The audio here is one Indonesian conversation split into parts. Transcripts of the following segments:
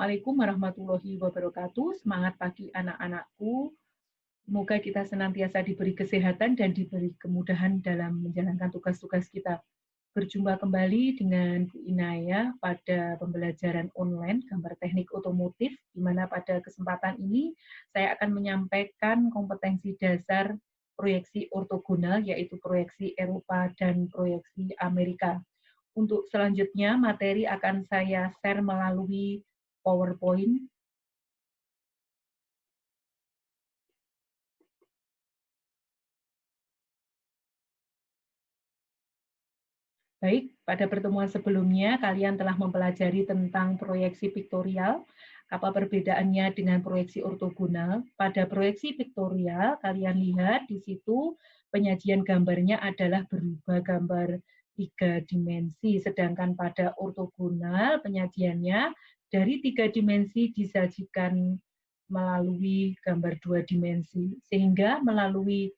Assalamualaikum warahmatullahi wabarakatuh. Semangat pagi anak-anakku. Semoga kita senantiasa diberi kesehatan dan diberi kemudahan dalam menjalankan tugas-tugas kita. Berjumpa kembali dengan Bu Inaya pada pembelajaran online gambar teknik otomotif, di mana pada kesempatan ini saya akan menyampaikan kompetensi dasar proyeksi ortogonal, yaitu proyeksi Eropa dan proyeksi Amerika. Untuk selanjutnya, materi akan saya share melalui PowerPoint. Baik, pada pertemuan sebelumnya kalian telah mempelajari tentang proyeksi piktorial, apa perbedaannya dengan proyeksi ortogonal. Pada proyeksi piktorial, kalian lihat di situ penyajian gambarnya adalah berupa gambar 3 dimensi, sedangkan pada ortogonal penyajiannya dari 3 dimensi disajikan melalui gambar 2 dimensi, sehingga melalui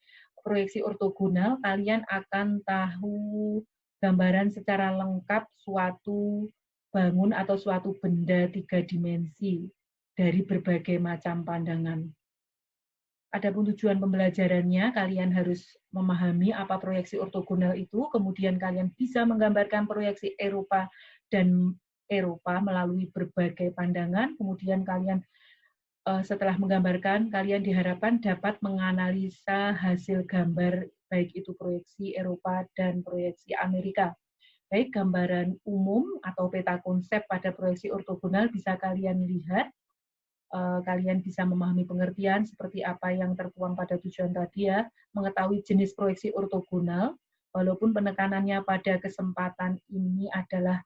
proyeksi ortogonal kalian akan tahu gambaran secara lengkap suatu bangun atau suatu benda 3 dimensi dari berbagai macam pandangan. Adapun tujuan pembelajarannya, kalian harus memahami apa proyeksi ortogonal itu, kemudian kalian bisa menggambarkan proyeksi Eropa dan Eropa melalui berbagai pandangan, kemudian kalian setelah menggambarkan, kalian diharapkan dapat menganalisa hasil gambar, baik itu proyeksi Eropa dan proyeksi Amerika. Baik gambaran umum atau peta konsep pada proyeksi ortogonal bisa kalian lihat, kalian bisa memahami pengertian seperti apa yang tertuang pada tujuan tadi ya, mengetahui jenis proyeksi ortogonal, walaupun penekanannya pada kesempatan ini adalah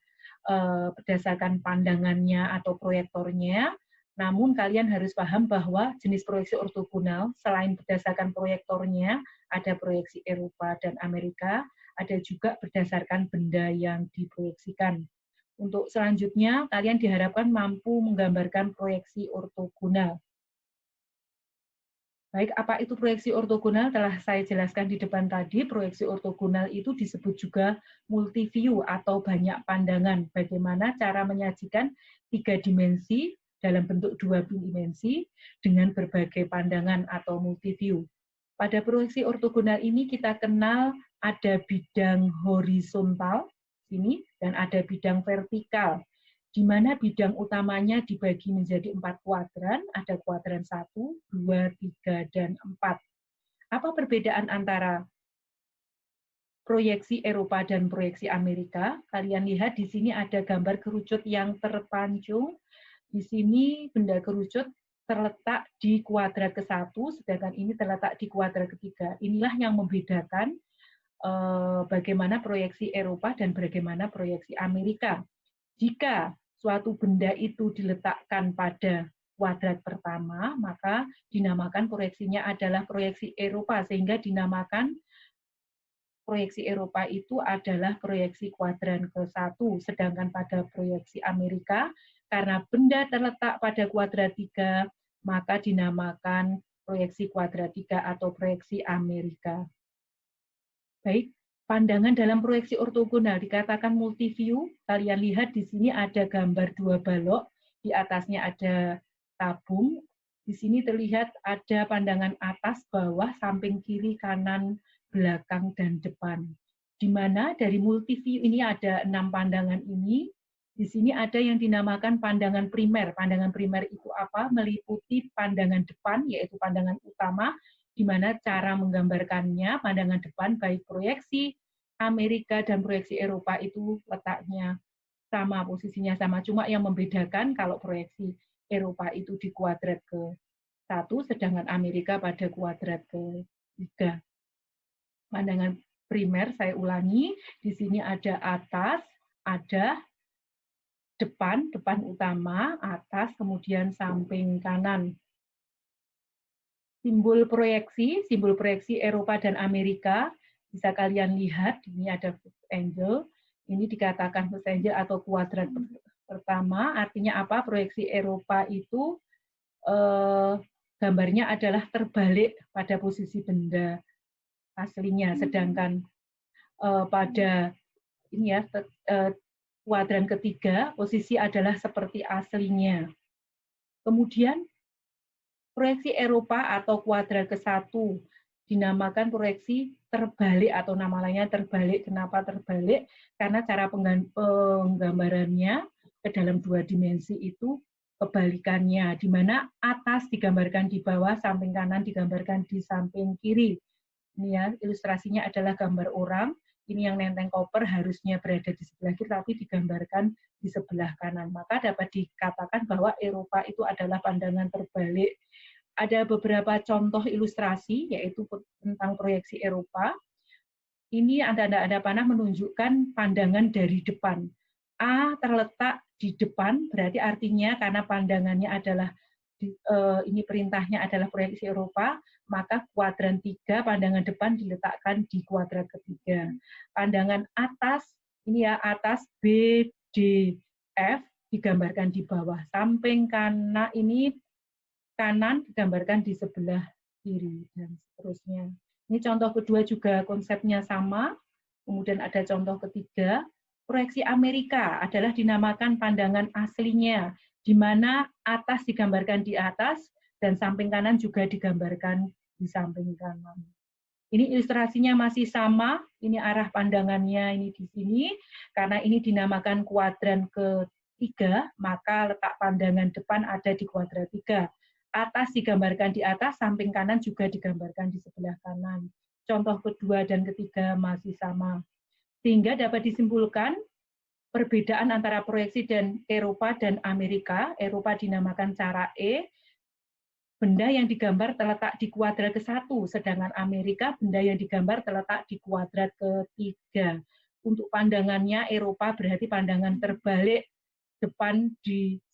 berdasarkan pandangannya atau proyektornya, namun kalian harus paham bahwa jenis proyeksi ortogonal selain berdasarkan proyektornya, ada proyeksi Eropa dan Amerika, ada juga berdasarkan benda yang diproyeksikan. Untuk selanjutnya, kalian diharapkan mampu menggambarkan proyeksi ortogonal. Baik, apa itu proyeksi ortogonal? Telah saya jelaskan di depan tadi, proyeksi ortogonal itu disebut juga multiview atau banyak pandangan. Bagaimana cara menyajikan 3 dimensi dalam bentuk 2 dimensi dengan berbagai pandangan atau multiview. Pada proyeksi ortogonal ini kita kenal ada bidang horizontal sini dan ada bidang vertikal, di mana bidang utamanya dibagi menjadi 4 kuadran, ada kuadran 1, 2, 3, dan 4. Apa perbedaan antara proyeksi Eropa dan proyeksi Amerika? Kalian lihat di sini ada gambar kerucut yang terpancung. Di sini benda kerucut terletak di kuadrat ke-1, sedangkan ini terletak di kuadrat ke-3. Inilah yang membedakan bagaimana proyeksi Eropa dan bagaimana proyeksi Amerika. Jika suatu benda itu diletakkan pada kuadrat pertama, maka dinamakan proyeksinya adalah proyeksi Eropa, sehingga dinamakan proyeksi Eropa itu adalah proyeksi kuadran ke-1, sedangkan pada proyeksi Amerika, karena benda terletak pada kuadrat 3, maka dinamakan proyeksi kuadrat 3 atau proyeksi Amerika. Baik, pandangan dalam proyeksi ortogonal dikatakan multiview. Kalian lihat di sini ada gambar 2 balok, di atasnya ada tabung. Di sini terlihat ada pandangan atas, bawah, samping kiri, kanan, belakang, dan depan. Di mana dari multiview ini ada 6 pandangan ini. Di sini ada yang dinamakan pandangan primer. Pandangan primer itu apa? Meliputi pandangan depan, yaitu pandangan utama, di mana cara menggambarkannya, pandangan depan baik proyeksi Amerika dan proyeksi Eropa itu letaknya sama, posisinya sama. Cuma yang membedakan kalau proyeksi Eropa itu di kuadrat ke-1, sedangkan Amerika pada kuadrat ke-3. Pandangan primer, saya ulangi, di sini ada atas, ada depan, depan utama, atas, kemudian samping kanan. Simbol proyeksi Eropa dan Amerika, bisa kalian lihat, ini ada first angle, ini dikatakan first angle atau kuadrat pertama, artinya apa? Proyeksi Eropa itu gambarnya adalah terbalik pada posisi benda aslinya, sedangkan pada ini ya kuadran ketiga, posisi adalah seperti aslinya. Kemudian proyeksi Eropa atau kuadrat ke-1 dinamakan proyeksi terbalik atau nama lainnya terbalik. Kenapa terbalik? Karena cara penggambarannya ke dalam 2 dimensi itu kebalikannya, di mana atas digambarkan di bawah, samping kanan digambarkan di samping kiri. Ini ya, ilustrasinya adalah gambar orang. Ini yang nenteng koper harusnya berada di sebelah kiri, tapi digambarkan di sebelah kanan. Maka dapat dikatakan bahwa Eropa itu adalah pandangan terbalik. Ada beberapa contoh ilustrasi, yaitu tentang proyeksi Eropa. Ini tanda-tanda panah menunjukkan pandangan dari depan. A terletak di depan, berarti artinya karena pandangannya adalah, ini perintahnya adalah proyeksi Eropa, maka kuadran 3, pandangan depan diletakkan di kuadrat ketiga. Pandangan atas, ini ya atas B, D, F, digambarkan di bawah. Samping kanan ini kanan digambarkan di sebelah kiri, dan seterusnya. Ini contoh kedua juga konsepnya sama. Kemudian ada contoh ketiga, proyeksi Amerika adalah dinamakan pandangan aslinya, di mana atas digambarkan di atas, dan samping kanan juga digambarkan di samping kanan. Ini ilustrasinya masih sama, ini arah pandangannya ini di sini, karena ini dinamakan kuadran ketiga, maka letak pandangan depan ada di kuadrat 3. Atas digambarkan di atas, samping kanan juga digambarkan di sebelah kanan. Contoh kedua dan ketiga masih sama. Sehingga dapat disimpulkan perbedaan antara proyeksi dan Eropa dan Amerika. Eropa dinamakan cara E, benda yang digambar terletak di kuadrat ke-1, sedangkan Amerika benda yang digambar terletak di kuadrat ke-3. Untuk pandangannya Eropa berarti pandangan terbalik, depan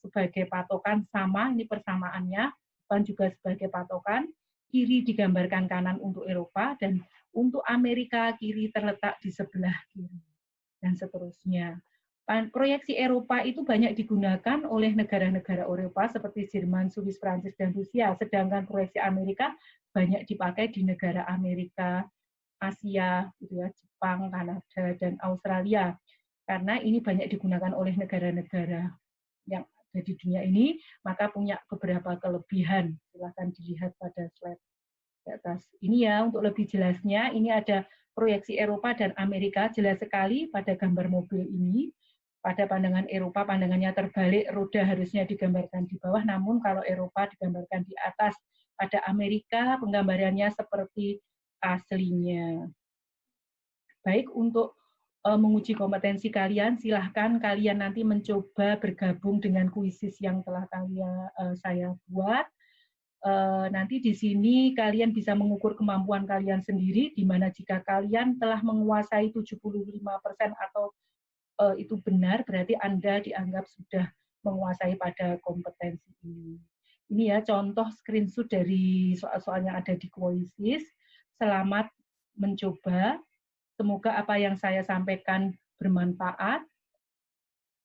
sebagai patokan sama, ini persamaannya, depan juga sebagai patokan, kiri digambarkan kanan untuk Eropa, dan untuk Amerika kiri terletak di sebelah kiri, dan seterusnya. Proyeksi Eropa itu banyak digunakan oleh negara-negara Eropa seperti Jerman, Swiss, Prancis, dan Rusia, sedangkan proyeksi Amerika banyak dipakai di negara Amerika, Asia, gitu ya, Jepang, Kanada, dan Australia. Karena ini banyak digunakan oleh negara-negara yang ada di dunia ini, maka punya beberapa kelebihan. Silahkan dilihat pada slide di atas. Ini ya, untuk lebih jelasnya, ini ada proyeksi Eropa dan Amerika, jelas sekali pada gambar mobil ini. Pada pandangan Eropa, pandangannya terbalik, roda harusnya digambarkan di bawah, namun kalau Eropa digambarkan di atas. Pada Amerika, penggambarannya seperti aslinya. Baik, untuk menguji kompetensi kalian, silahkan kalian nanti mencoba bergabung dengan kuisis yang telah saya buat. Nanti di sini kalian bisa mengukur kemampuan kalian sendiri, di mana jika kalian telah menguasai 75% atau itu benar, berarti Anda dianggap sudah menguasai pada kompetensi ini. Ini ya contoh screenshot dari soal-soal yang ada di kuisis. Selamat mencoba. Semoga apa yang saya sampaikan bermanfaat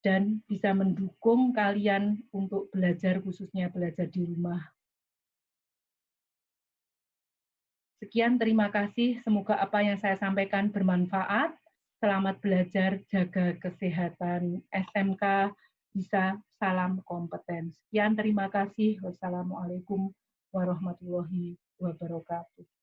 dan bisa mendukung kalian untuk belajar, khususnya belajar di rumah. Sekian, terima kasih. Semoga apa yang saya sampaikan bermanfaat. Selamat belajar, jaga kesehatan SMK, bisa salam kompeten. Sekian, terima kasih. Wassalamualaikum warahmatullahi wabarakatuh.